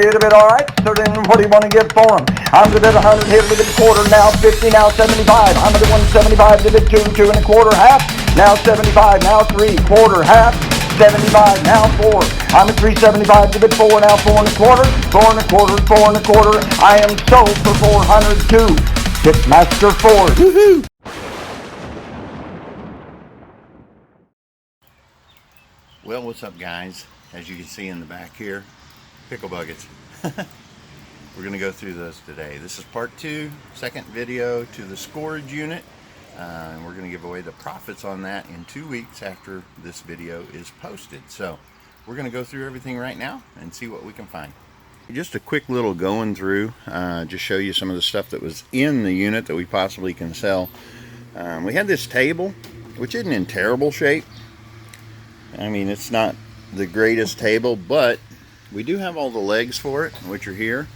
little bit, all right? So then what do you want to get for them? I'm going to bid 100 here, a little bit quarter, now 50, now 75. I'm going to 175, a bit 2, 2 and a quarter, half. Now 75, now 3, quarter, half. 75, now 4. I'm at 375, give it 4, now 4 and a quarter, 4 and a quarter, 4 and a quarter. I am sold for 402. Pitmaster Ford. Woohoo! Well, what's up, guys? As you can see in the back here, pickle buckets. We're going to go through those today. This is part 2, second video to the storage unit. And we're going to give away the profits on that in 2 weeks after this video is posted. So we're going to go through everything right now and see what we can find. Just a quick little going through, just show you some of the stuff that was in the unit that we possibly can sell. We had this table, which isn't in terrible shape. I mean, it's not the greatest table, but we do have all the legs for it, which are here.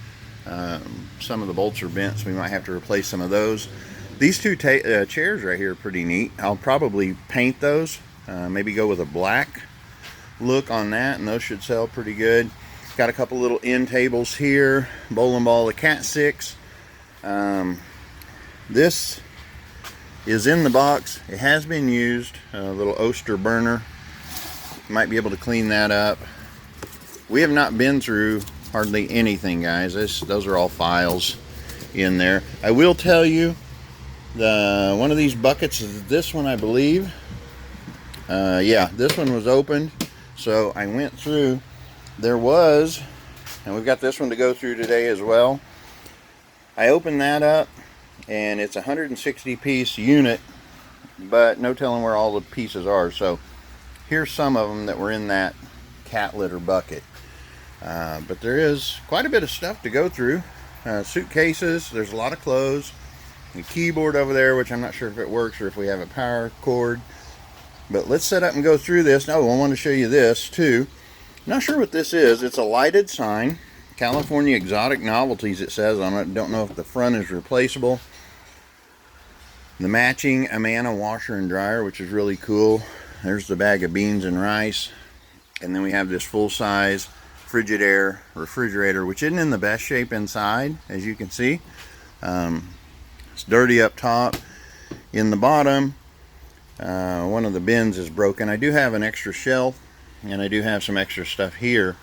Some of the bolts are bent, so we might have to replace some of those. These two chairs right here are pretty neat. I'll probably paint those, maybe go with a black look on that, and those should sell pretty good. Got a couple little end tables here, bowling ball, the Cat 6. This is in the box. It has been used, a little Oster burner. Might be able to clean that up. We have not been through hardly anything, guys. Those are all files in there. I will tell you, one of these buckets is this one, I believe. Yeah, this one was opened, so I went through. There was, and we've got this one to go through today as well. I opened that up, and it's a 160 piece unit, but no telling where all the pieces are. So here's some of them that were in that cat litter bucket. But there is quite a bit of stuff to go through. Suitcases, there's a lot of clothes. The keyboard over there, which I'm not sure if it works or if we have a power cord. But let's set up and go through this. Oh, I want to show you this too. Not sure what this is. It's a lighted sign. California Exotic Novelties, it says on it. Don't know if the front is replaceable. The matching Amana washer and dryer, which is really cool. There's the bag of beans and rice. And then we have this full-size Frigidaire refrigerator, which isn't in the best shape inside, as you can see. It's dirty up top. In the bottom, one of the bins is broken. I do have an extra shelf, and I do have some extra stuff here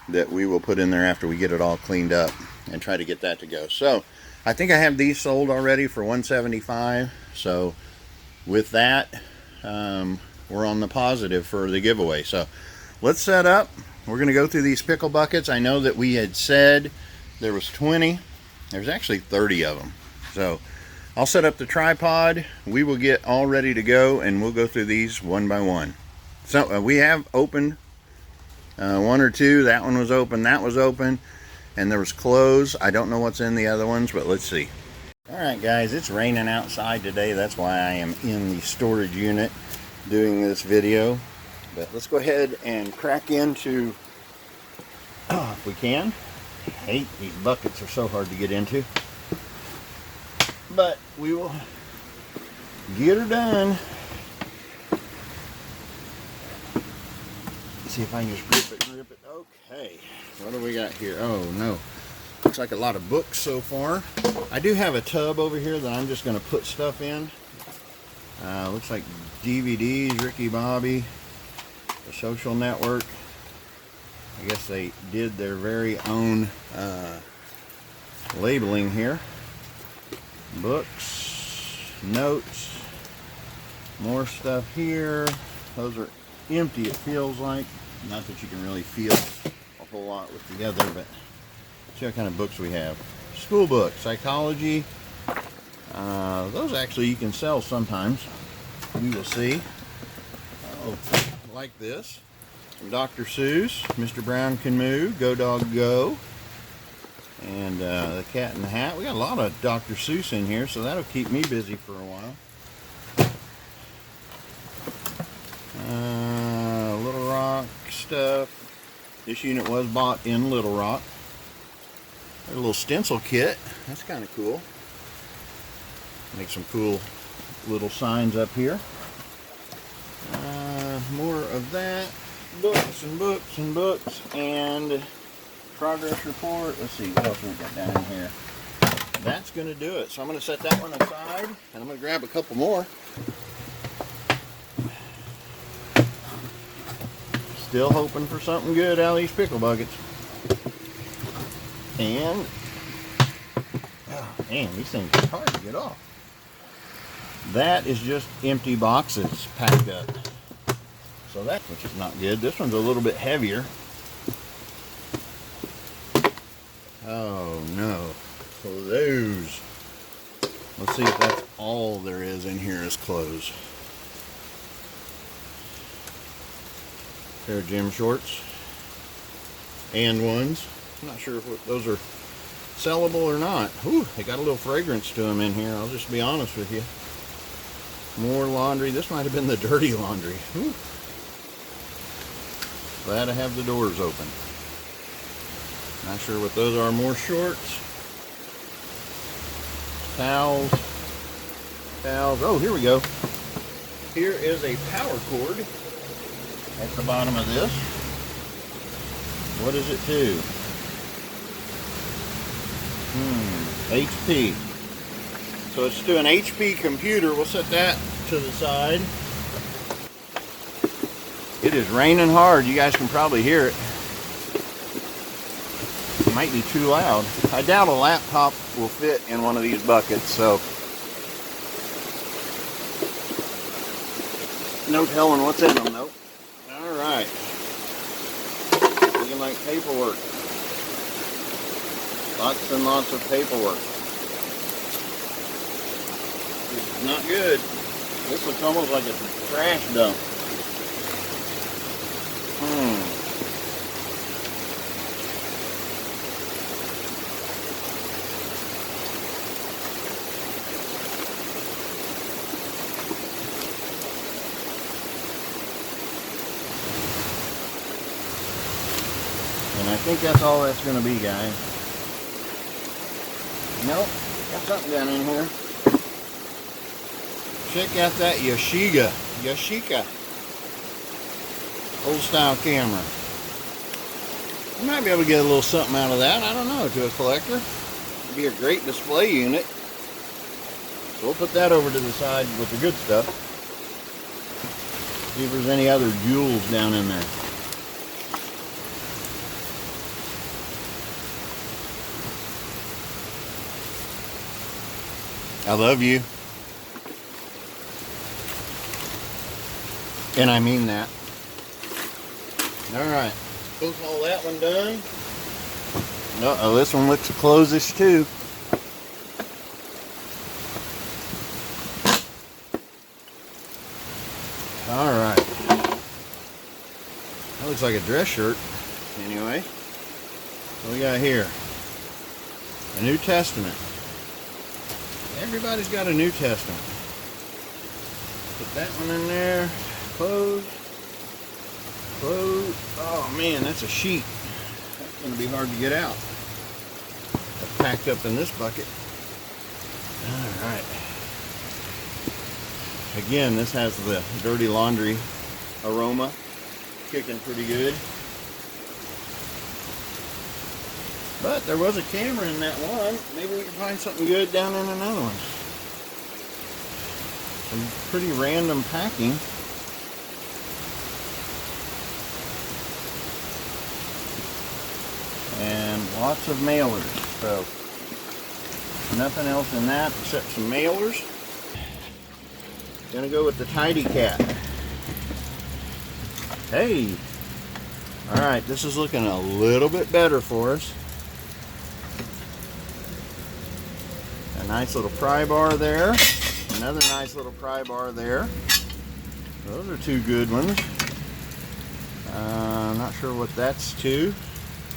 that we will put in there after we get it all cleaned up and try to get that to go. So I think I have these sold already for $175. So with that, we're on the positive for the giveaway. So let's set up. We're going to go through these pickle buckets. I know that we had said there was 20. There's actually 30 of them. So I'll set up the tripod. We will get all ready to go, and we'll go through these one by one. So we have opened one or two. That one was open, that was open, and there was clothes. I don't know what's in the other ones, but let's see. All right, guys, it's raining outside today. That's why I am in the storage unit doing this video. But let's go ahead and crack into, if we can. I hate these buckets, are so hard to get into. But we will get her done. Let's see if I can just grip it. Okay, what do we got here? Oh no, looks like a lot of books so far. I do have a tub over here that I'm just going to put stuff in. Looks like DVDs, Ricky Bobby, The Social Network. I guess they did their very own labeling here. Books, notes, more stuff here. Those are empty, it feels like. Not that you can really feel a whole lot with together, but see what kind of books we have. School books, psychology. Those actually you can sell sometimes. We will see. Oh, like this. Dr. Seuss, Mr. Brown Can Moo, Go Dog Go. And the Cat in the Hat. We got a lot of Dr. Seuss in here, so that'll keep me busy for a while. Little Rock stuff. This unit was bought in Little Rock. A little stencil kit. That's kind of cool. Make some cool little signs up here. More of that. Books and books and books. And progress report. Let's see, what else we got down in here? That's going to do it. So I'm going to set that one aside, and I'm going to grab a couple more. Still hoping for something good out of these pickle buckets. And, oh man, these things are hard to get off. That is just empty boxes packed up. So that, which is not good. This one's a little bit heavier. Oh no. So those. Let's see if that's all there is in here is clothes. Pair of gym shorts. And ones. I'm not sure if those are sellable or not. Ooh, they got a little fragrance to them in here. I'll just be honest with you. More laundry. This might have been the dirty laundry. Ooh. Glad I have the doors open. Not sure what those are. More shorts. Towels. Towels. Oh, here we go. Here is a power cord at the bottom of this. What is it to? HP. So it's to an HP computer. We'll set that to the side. It is raining hard. You guys can probably hear it. It might be too loud. I doubt a laptop will fit in one of these buckets, so no telling what's in them though. Alright. Looking like paperwork. Lots and lots of paperwork. This is not good. This looks almost like a trash dump. And I think that's all that's going to be, guys. Nope, got something down in here. Check out that Yashica old style camera. You might be able to get a little something out of that. I don't know, to a collector. It'd be a great display unit. So we'll put that over to the side with the good stuff. See if there's any other jewels down in there. I love you. And I mean that. Alright. Let's all that one done. Uh-oh, this one looks close-ish too. Alright. That looks like a dress shirt. Anyway. What we got here? A New Testament. Everybody's got a New Testament. Put that one in there. Close. Close. Oh man, that's a sheet. That's going to be hard to get out. That's packed up in this bucket. Alright. Again, this has the dirty laundry aroma. Kicking pretty good. But there was a camera in that one. Maybe we can find something good down in another one. Some pretty random packing. And lots of mailers. So nothing else in that except some mailers. Gonna go with the Tidy Cat. Hey! Alright, this is looking a little bit better for us. A nice little pry bar there. Another nice little pry bar there. Those are two good ones. I'm not sure what that's to.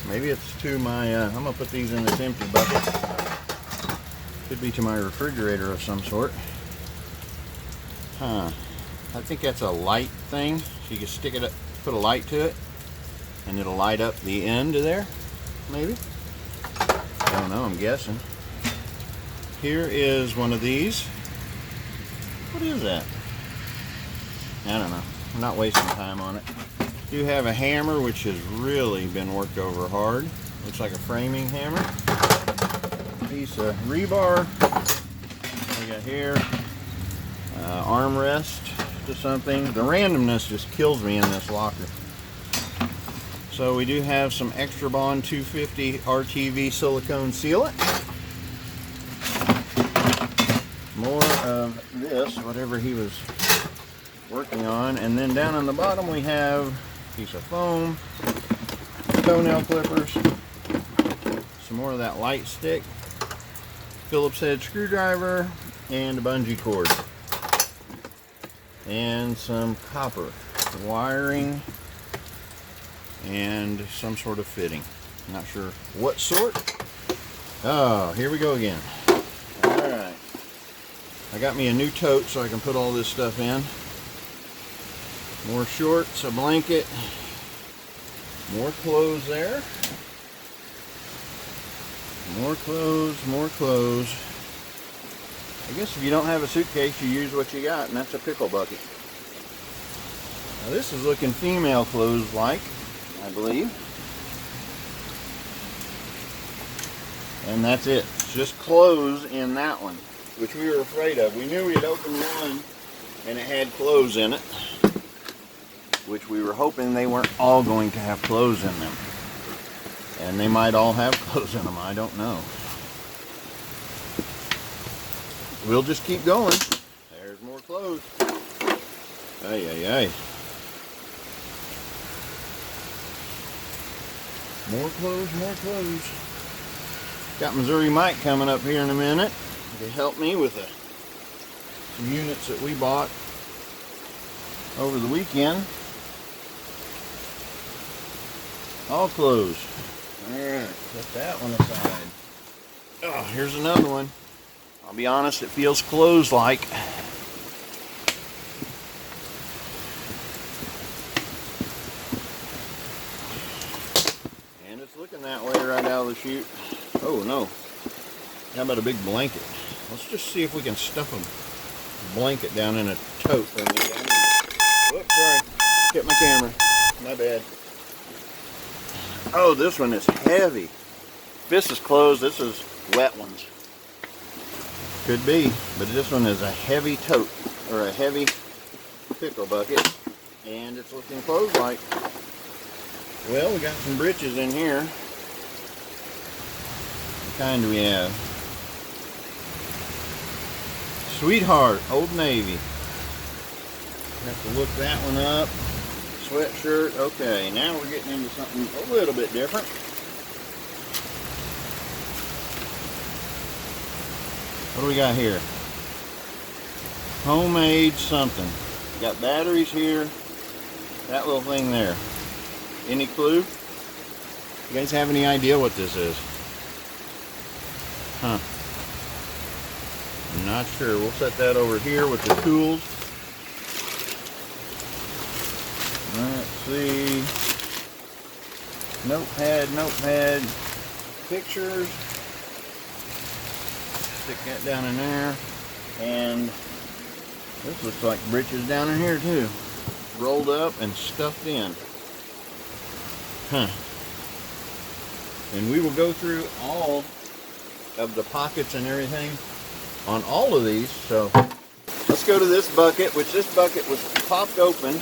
Maybe it's to my, I'm going to put these in this empty bucket. Could be to my refrigerator of some sort. Huh. I think that's a light thing. So you can stick it up, put a light to it, and it'll light up the end of there, maybe? I don't know, I'm guessing. Here is one of these. What is that? I don't know. I'm not wasting time on it. Do have a hammer which has really been worked over hard. Looks like a framing hammer. Piece of rebar. We got here armrest to something. The randomness just kills me in this locker. So we do have some Extra Bond 250 RTV silicone sealant. More of this, whatever he was working on. And then down on the bottom we have a piece of foam, toenail clippers, some more of that light stick, Phillips head screwdriver, and a bungee cord. And some copper wiring and some sort of fitting. Not sure what sort. Oh, here we go again. Alright. I got me a new tote so I can put all this stuff in. More shorts, a blanket, more clothes there. More clothes, more clothes. I guess if you don't have a suitcase, you use what you got, and that's a pickle bucket. Now this is looking female clothes like, I believe. And that's it. It's just clothes in that one, which we were afraid of. We knew we had opened one and it had clothes in it, which we were hoping they weren't all going to have clothes in them. And they might all have clothes in them, I don't know. We'll just keep going. There's more clothes. Ay, ay, ay. More clothes, more clothes. Got Missouri Mike coming up here in a minute to help me with some units that we bought over the weekend. All closed. Alright, put that one aside. Oh, here's another one. I'll be honest, it feels clothes-like. And it's looking that way right out of the chute. Oh no. How about a big blanket? Let's just see if we can stuff a blanket down in a tote. Whoops, sorry. Hit my camera. My bad. Oh, this one is heavy. This is closed. This is wet ones. Could be, but this one is a heavy tote, or a heavy pickle bucket, and it's looking closed like. Well, we got some britches in here. What kind do we have? Sweetheart, Old Navy. Have to look that one up. Sweatshirt. Okay, now we're getting into something a little bit different. What do we got here? Homemade something. Got batteries here. That little thing there. Any clue? You guys have any idea what this is? Huh. I'm not sure. We'll set that over here with the tools. Let's see. Notepad, notepad. Pictures. Stick that down in there. And this looks like britches down in here too. Rolled up and stuffed in. Huh. And we will go through all of the pockets and everything on all of these. So let's go to this bucket, which this bucket was popped open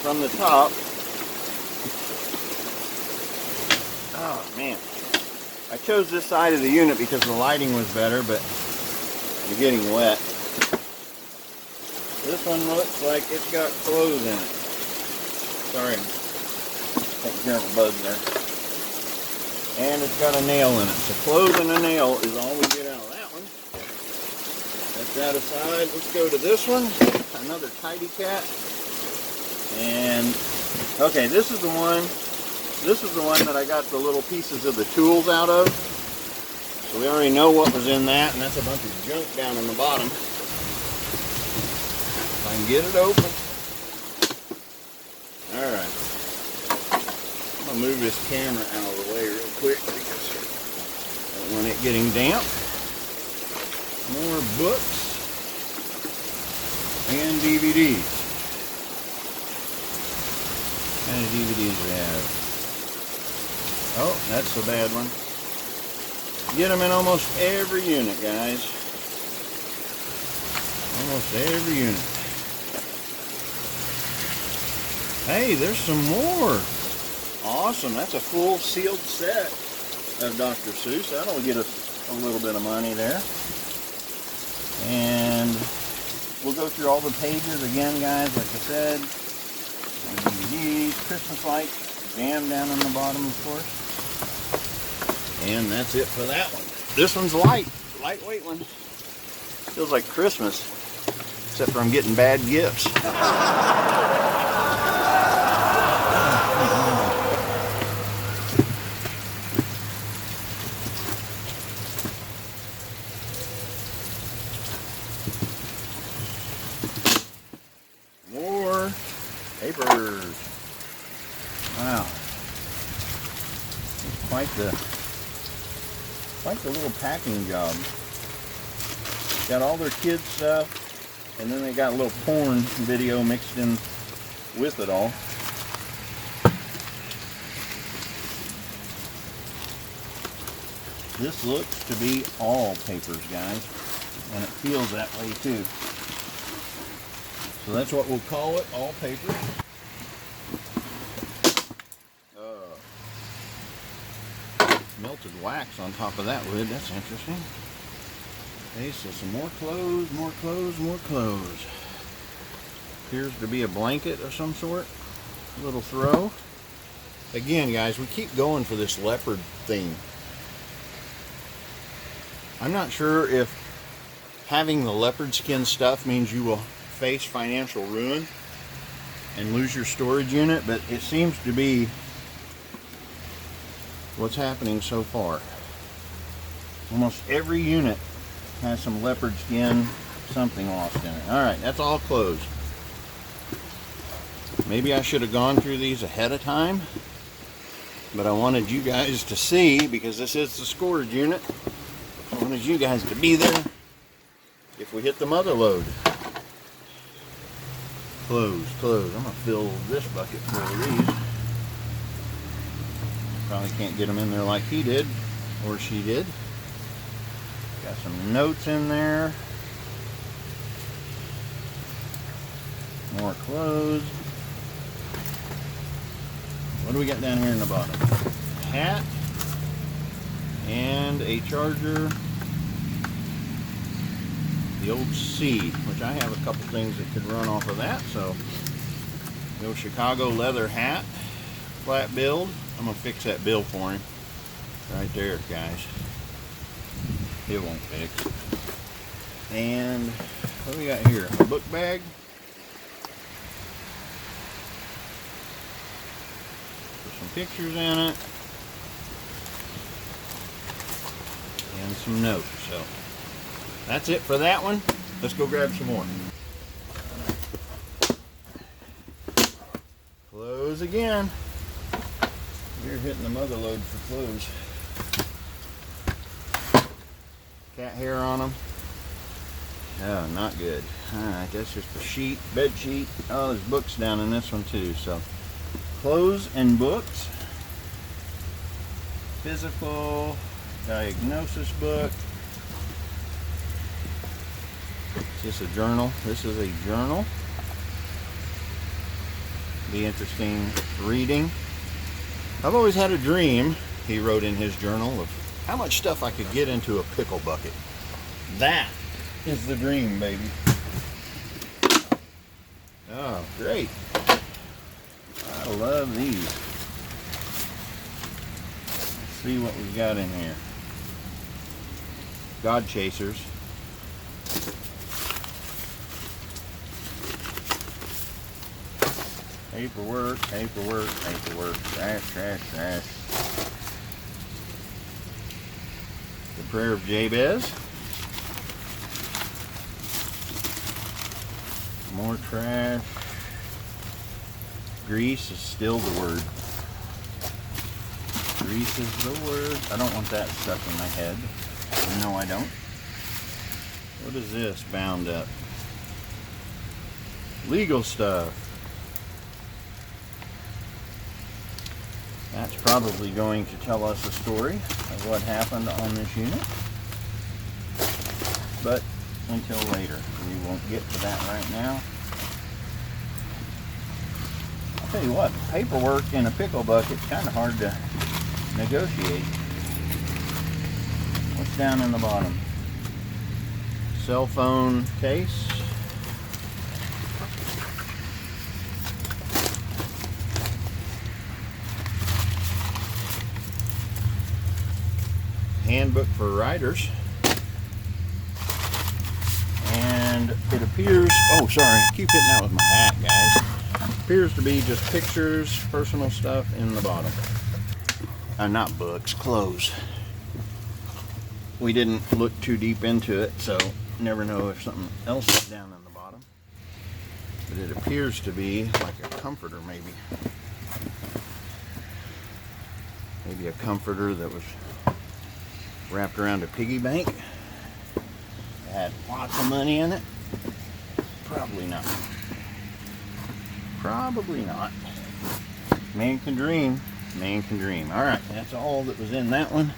from the top. Oh man. I chose this side of the unit because the lighting was better, but you're getting wet. This one looks like it's got clothes in it. Sorry, taking care of a bug there. And it's got a nail in it. So clothes and a nail is all we get out of that one. Set that aside. Let's go to this one. Another Tidy Cat. And okay, this is the one. This is the one that I got the little pieces of the tools out of. So we already know what was in that, and that's a bunch of junk down in the bottom. If I can get it open. Alright. I'm going to move this camera out of the way real quick because I don't want it getting damp. More books and DVDs. What kind of DVDs we have? Oh, that's the bad one. Get them in almost every unit, guys. Almost every unit. Hey, there's some more. Awesome. That's a full sealed set of Dr. Seuss. That'll get us a little bit of money there. And we'll go through all the pages again, guys, like I said. DVDs, Christmas lights, jam down on the bottom, of course. And that's it for that one. This one's lightweight one. Feels like Christmas, except for I'm getting bad gifts. More papers. Wow. It's quite the little packing job. Got all their kids stuff, and then they got a little porn video mixed in with it all. This looks to be all papers, guys, and it feels that way too. So that's what we'll call it, all papers. Melted wax on top of that lid, that's interesting. Okay, so some more clothes, more clothes, more clothes. Appears to be a blanket of some sort. A little throw. Again, guys, we keep going for this leopard theme. I'm not sure if having the leopard skin stuff means you will face financial ruin and lose your storage unit, but it seems to be what's happening so far. Almost every unit has some leopard skin, something lost in it. Alright, that's all closed. Maybe I should have gone through these ahead of time, but I wanted you guys to see, because this is the storage unit. I wanted you guys to be there if we hit the mother load. Close, close. I'm going to fill this bucket full of these. Probably can't get them in there like he did, or she did. Got some notes in there. More clothes. What do we got down here in the bottom? A hat and a charger. The old C, which I have a couple things that could run off of that. So, the old Chicago leather hat, flat build. I'm gonna fix that bill for him. Right there, guys. It won't fix. And what do we got here? A book bag. Put some pictures in it. And some notes. So that's it for that one. Let's go grab some more. Close again. You're hitting the mother load for clothes. Cat hair on them. Oh, not good. Alright, that's just a sheet, bed sheet. Oh, there's books down in this one too. So, clothes and books. Physical diagnosis book. Is this a journal? This is a journal. Be interesting reading. I've always had a dream, he wrote in his journal, of how much stuff I could get into a pickle bucket. That is the dream, baby. Oh, great. I love these. Let's see what we've got in here. God Chasers. Paperwork, paperwork, paperwork, trash, trash, trash. The Prayer of Jabez. More trash. Grease is still the word. Grease is the word. I don't want that stuck in my head. No, I don't. What is this bound up? Legal stuff. That's probably going to tell us a story of what happened on this unit. But until later, we won't get to that right now. I'll tell you what, paperwork in a pickle bucket's kind of hard to negotiate. What's down in the bottom? Cell phone case. Handbook for riders. And it appears, oh sorry, I keep hitting that with my hat, guys. Appears to be just pictures, personal stuff in the bottom. Not books, clothes. We didn't look too deep into it, so never know if something else is down in the bottom. But it appears to be like a comforter, maybe. Maybe a comforter that was wrapped around a piggy bank. It had lots of money in it. Probably not. Probably not. Man can dream. Man can dream. Alright, that's all that was in that one.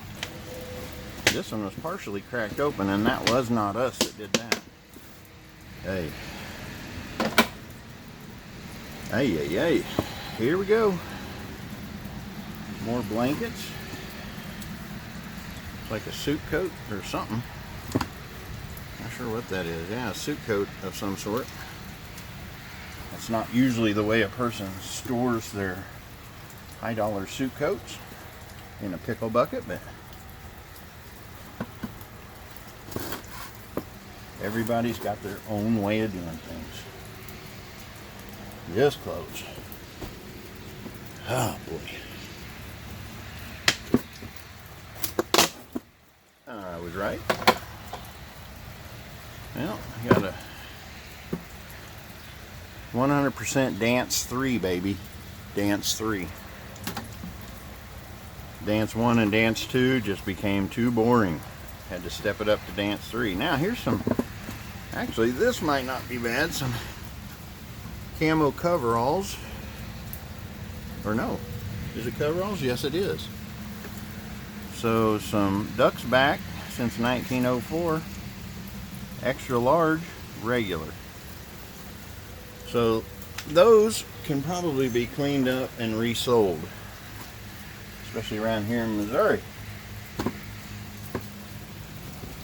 This one was partially cracked open, and that was not us that did that. Hey. Hey, hey, hey. Here we go. More blankets. It's like a suit coat or something. Not sure what that is. Yeah, a suit coat of some sort. That's not usually the way a person stores their high-dollar suit coats, in a pickle bucket, but everybody's got their own way of doing things. This close. Oh boy. I was right. Well, I got a 100% Dance 3, baby. Dance 3. Dance 1 and Dance 2 just became too boring. Had to step it up to Dance 3. Now here's some, actually this might not be bad, some camo coveralls. Or no, is it coveralls? Yes it is. So some Ducks Back since 1904. Extra large, regular. So those can probably be cleaned up and resold, especially around here in Missouri.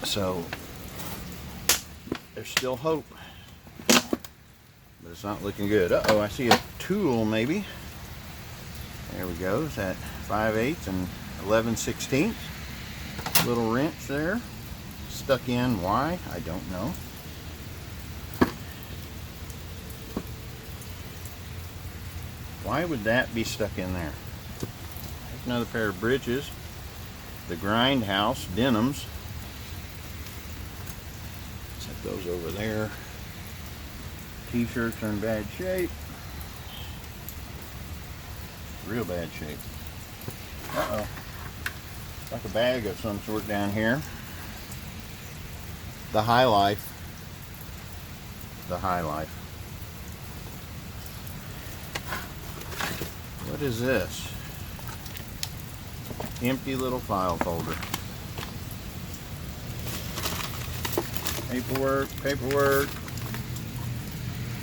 So there's still hope, but it's not looking good. Uh-oh, I see a tool maybe. There we go. It's at 5/8 and 11/16. Little wrench there. Stuck in. Why? I don't know. Why would that be stuck in there? Here's another pair of britches. The Grindhouse denims. Set those over there. T-shirts are in bad shape. Real bad shape. Uh-oh. Like a bag of some sort down here. The High Life. The High Life. What is this? Empty little file folder. Paperwork, paperwork.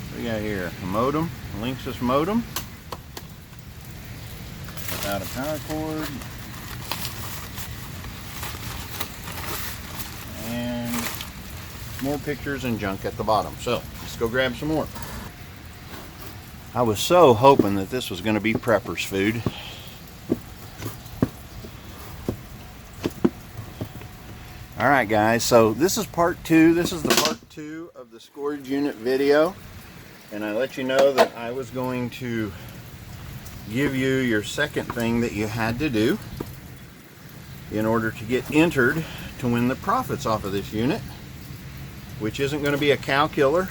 What do we got here? A modem, a Linksys modem. Without a power cord. And more pictures and junk at the bottom. So, let's go grab some more. I was so hoping that this was going to be Prepper's food. Alright guys, so this is part 2. This is the part 2 of the storage unit video. And I let you know that I was going to give you your second thing that you had to do in order to get entered to win the profits off of this unit, which isn't going to be a cow killer,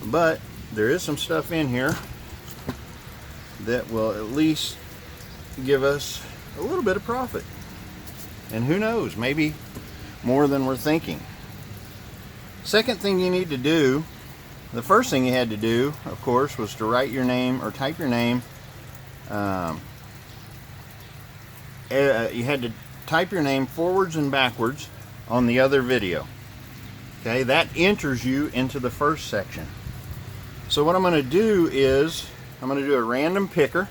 but there is some stuff in here that will at least give us a little bit of profit. And who knows, maybe more than we're thinking. Second thing you need to do, the first thing you had to do, of course, was to write your name or type your name you had to type your name forwards and backwards on the other video. Okay, that enters you into the first section. So what I'm going to do is I'm going to do a random picker.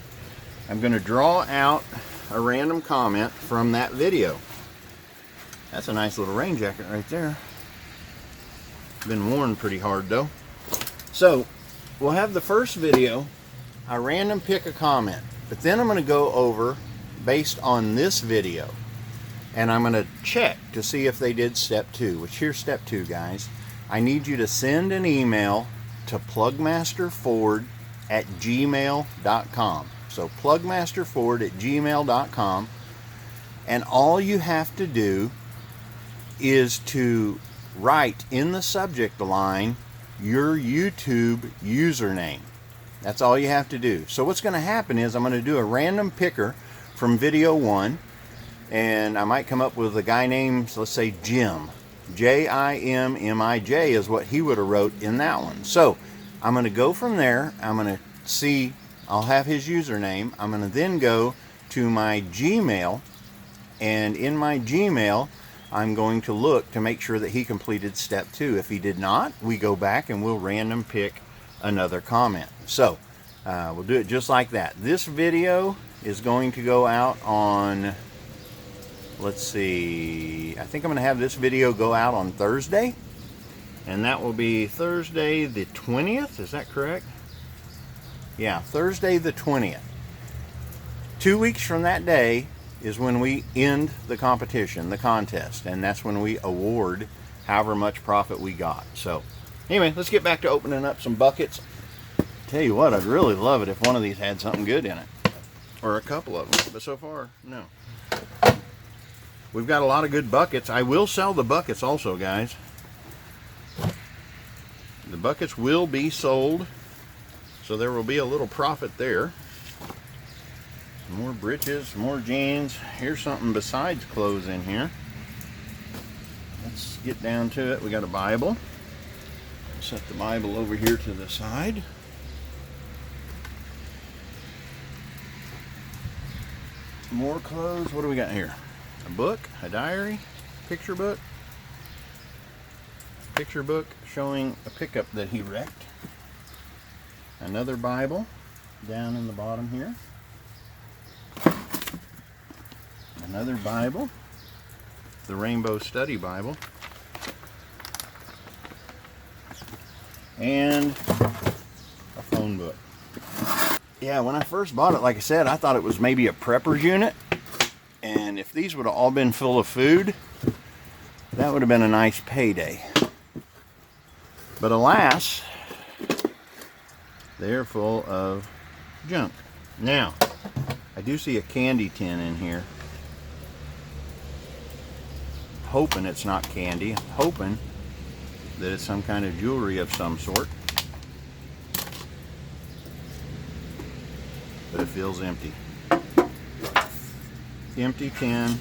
I'm going to draw out a random comment from that video. That's a nice little rain jacket right there. Been worn pretty hard though. So we'll have the first video. I random pick a comment, but then I'm going to go over based on this video, and I'm going to check to see if they did step 2, which here's step 2, guys. I need you to send an email to plugmasterford@gmail.com. So plugmasterford@gmail.com, and all you have to do is to write in the subject line your YouTube username. That's all you have to do. So what's going to happen is I'm going to do a random picker from video 1, and I might come up with a guy named, let's say, Jim. J-I-M-M-I-J is what he would have wrote in that one. So I'm going to go from there. I'm going to see, I'll have his username. I'm going to then go to my Gmail, and in my Gmail I'm going to look to make sure that he completed step 2. If he did not, we go back and we'll random pick another comment. So we'll do it just like that. This video is going to go out on, let's see, I think I'm going to have this video go out on Thursday, and that will be Thursday the 20th. Is that correct? Yeah, Thursday the 20th. 2 weeks from that day is when we end the competition, the contest, and that's when we award however much profit we got. So anyway, let's get back to opening up some buckets. Tell you what, I'd really love it if one of these had something good in it, or a couple of them, but so far, no. We've got a lot of good buckets. I will sell the buckets also, guys. The buckets will be sold, so there will be a little profit there. More breeches, more jeans. Here's something besides clothes in here. Let's get down to it. We got a Bible. Set the Bible over here to the side. More clothes. What do we got here? A book, a diary, picture book. Picture book showing a pickup that he wrecked. Another Bible down in the bottom here. Another Bible, the Rainbow Study Bible, and a phone book. Yeah, when I first bought it, like I said, I thought it was maybe a prepper's unit, and if these would have all been full of food, that would have been a nice payday. But alas, they're full of junk. Now, I do see a candy tin in here. Hoping it's not candy. I'm hoping that it's some kind of jewelry of some sort. But it feels empty. Empty tin.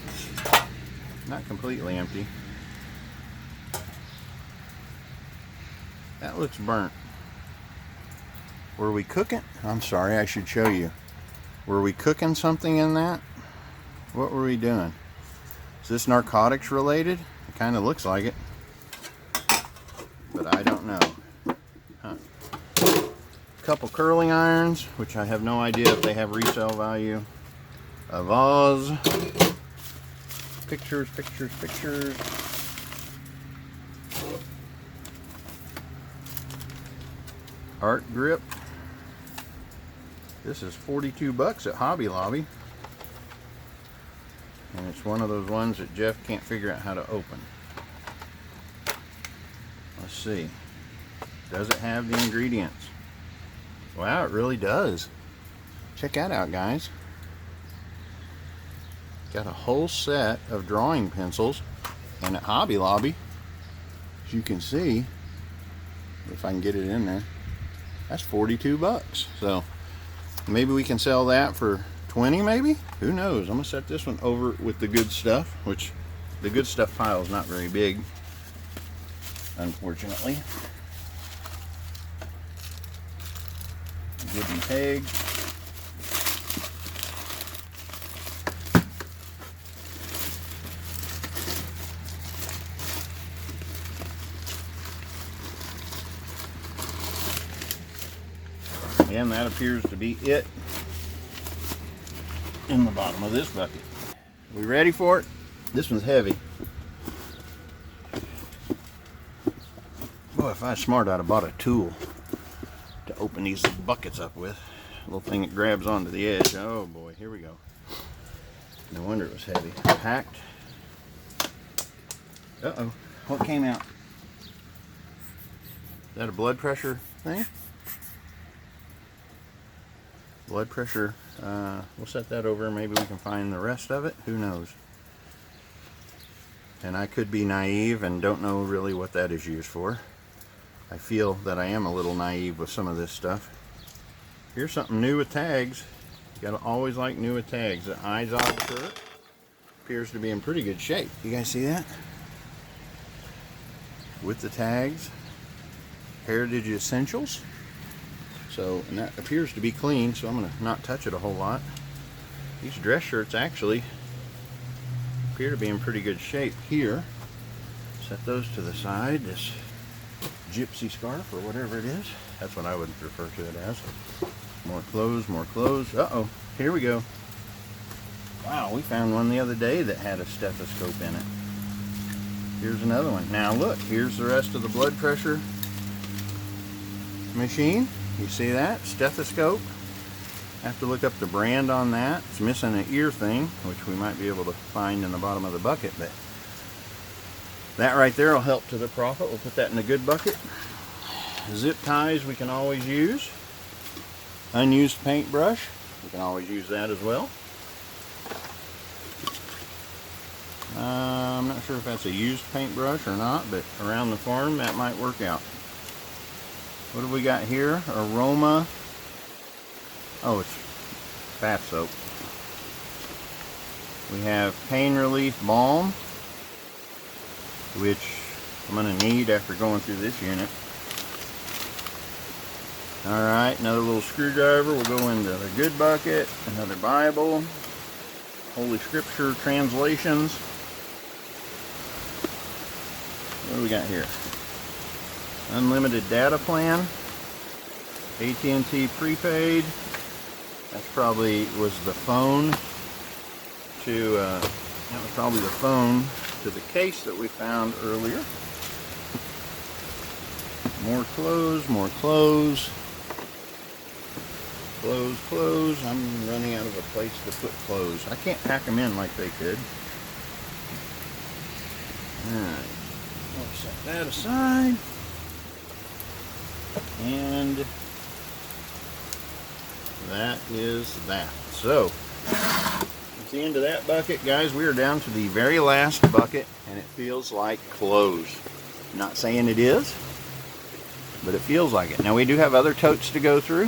Not completely empty. That looks burnt. Were we cooking? I'm sorry, I should show you. Were we cooking something in that? What were we doing? Is this narcotics related? It kind of looks like it, but I don't know. Huh. A couple curling irons, which I have no idea if they have resale value. A vase. Pictures, pictures, pictures. Art grip. This is 42 bucks at Hobby Lobby. And it's one of those ones that Jeff can't figure out how to open. Let's see. Does it have the ingredients? Wow, it really does. Check that out, guys. Got a whole set of drawing pencils. And at Hobby Lobby, as you can see, if I can get it in there, that's 42 bucks. So maybe we can sell that for 20 maybe? Who knows? I'm gonna set this one over with the good stuff, which the good stuff pile is not very big, unfortunately. Wooden peg. And that appears to be it in the bottom of this bucket. We ready for it? This one's heavy. Boy, if I was smart, I'd have bought a tool to open these buckets up with. A little thing that grabs onto the edge. Oh boy, here we go. No wonder it was heavy. Packed. Uh-oh. What came out? Is that a blood pressure thing? Blood pressure. We'll set that over. Maybe we can find the rest of it. Who knows? And I could be naive and don't know really what that is used for. I feel that I am a little naive with some of this stuff. Here's something new with tags. You gotta always like new with tags. The Izod shirt appears to be in pretty good shape. You guys see that? With the tags. Heritage Essentials. So, and that appears to be clean, so I'm gonna not touch it a whole lot. These dress shirts actually appear to be in pretty good shape here. Set those to the side. This gypsy scarf or whatever it is. That's what I would refer to it as. More clothes, more clothes. Uh-oh, here we go. Wow, we found one the other day that had a stethoscope in it. Here's another one. Now look, here's the rest of the blood pressure machine. You see that? Stethoscope. Have to look up the brand on that. It's missing an ear thing, which we might be able to find in the bottom of the bucket, but that right there will help to the profit. We'll put that in a good bucket. Zip ties we can always use. Unused paintbrush, we can always use that as well. I'm not sure if that's a used paintbrush or not, but around the farm that might work out. What do we got here? Aroma. Oh, it's bath soap. We have pain relief balm, which I'm going to need after going through this unit. Alright, another little screwdriver will go into the good bucket. Another Bible. Holy Scripture translations. What do we got here? Unlimited data plan. AT&T prepaid. That's probably was the phone to that was probably the phone to the case that we found earlier. More clothes, more clothes. Clothes. I'm running out of a place to put clothes. I can't pack them in like they could. Alright. We'll set that aside. And that is that. So, at the end of that bucket, guys, we are down to the very last bucket, and it feels like clothes. Not saying it is, but it feels like it. Now, we do have other totes to go through,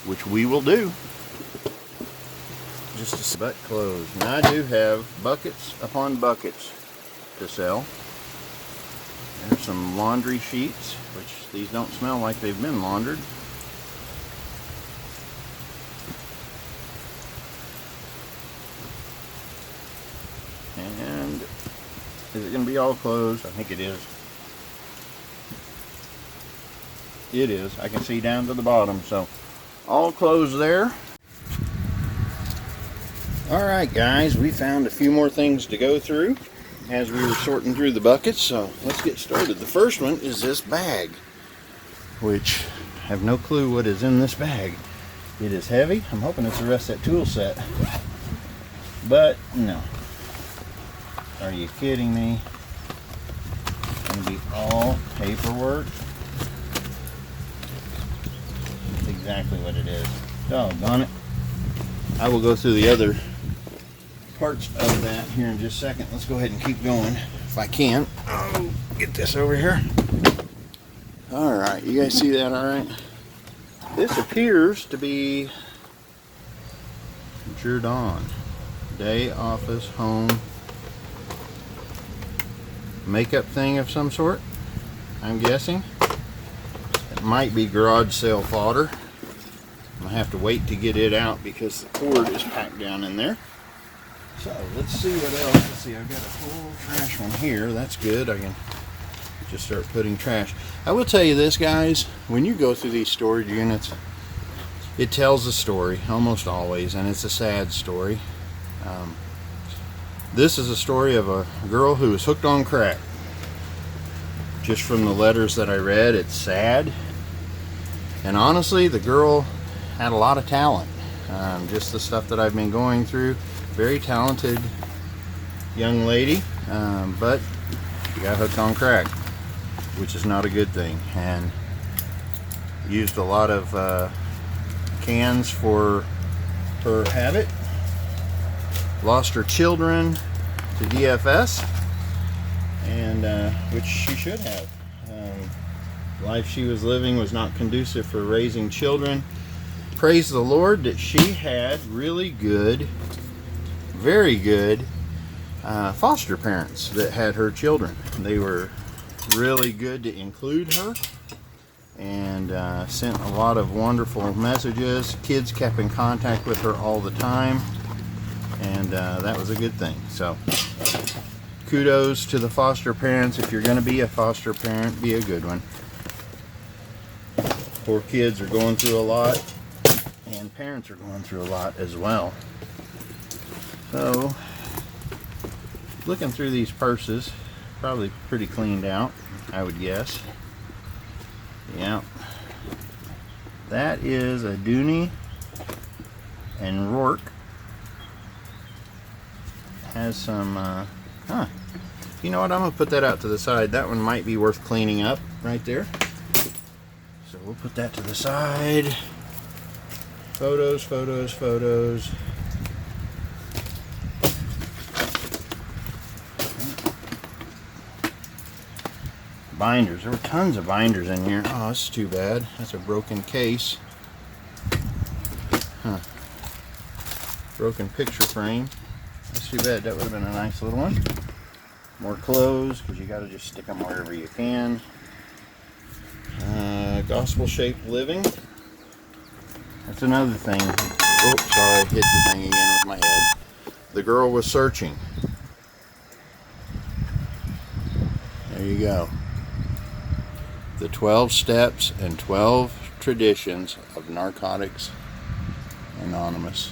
which we will do. Just a but clothes. Now, I do have buckets upon buckets to sell. There's some laundry sheets, which these don't smell like they've been laundered. And is it going to be all closed? I think it is. It is. I can see down to the bottom, so all closed there. Alright guys, we found a few more things to go through as we were sorting through the buckets, so let's get started. The first one is this bag, which I have no clue what is in this bag. It is heavy. I'm hoping it's the rest of that tool set, but no. Are you kidding me? It's going to be all paperwork. That's exactly what it is. Doggone it. I will go through the other parts of that here in just a second. Let's go ahead and keep going if I can. I'll get this over here. Alright, you guys see that alright? This appears to be Jourdan. Day, office, home. Makeup thing of some sort, I'm guessing. It might be garage sale fodder. I'm going to have to wait to get it out because the cord is packed down in there. So let's see what else. Let's see, I've got a full trash one here. That's good. I can just start putting trash. I will tell you this, guys, when you go through these storage units, it tells a story almost always, and it's a sad story. This is a story of a girl who was hooked on crack. Just from the letters that I read, it's sad. And honestly, the girl had a lot of talent. Just the stuff that I've been going through. Very talented young lady, but she got hooked on crack, which is not a good thing. And used a lot of cans for her habit. Lost her children to DFS, and which she should have. Life she was living was not conducive for raising children. Praise the Lord that she had really good, very good foster parents that had her children. They were really good to include her, and sent a lot of wonderful messages. Kids kept in contact with her all the time, and that was a good thing. So kudos to the foster parents. If you're going to be a foster parent, be a good one. Poor kids are going through a lot, and parents are going through a lot as well. So looking through these purses, probably pretty cleaned out, I would guess. Yeah, that is a Dooney and Rourke. Has some you know what, I'm gonna put that out to the side. That one might be worth cleaning up right there, so we'll put that to the side. Photos. Binders. There were tons of binders in here. Oh, that's too bad. That's a broken case. Broken picture frame. That's too bad. That would have been a nice little one. More clothes, because you got to just stick them wherever you can. Gospel-shaped living. That's another thing. Oh, sorry, I hit the thing again with my head. The girl was searching. There you go. The 12 steps and 12 traditions of Narcotics Anonymous.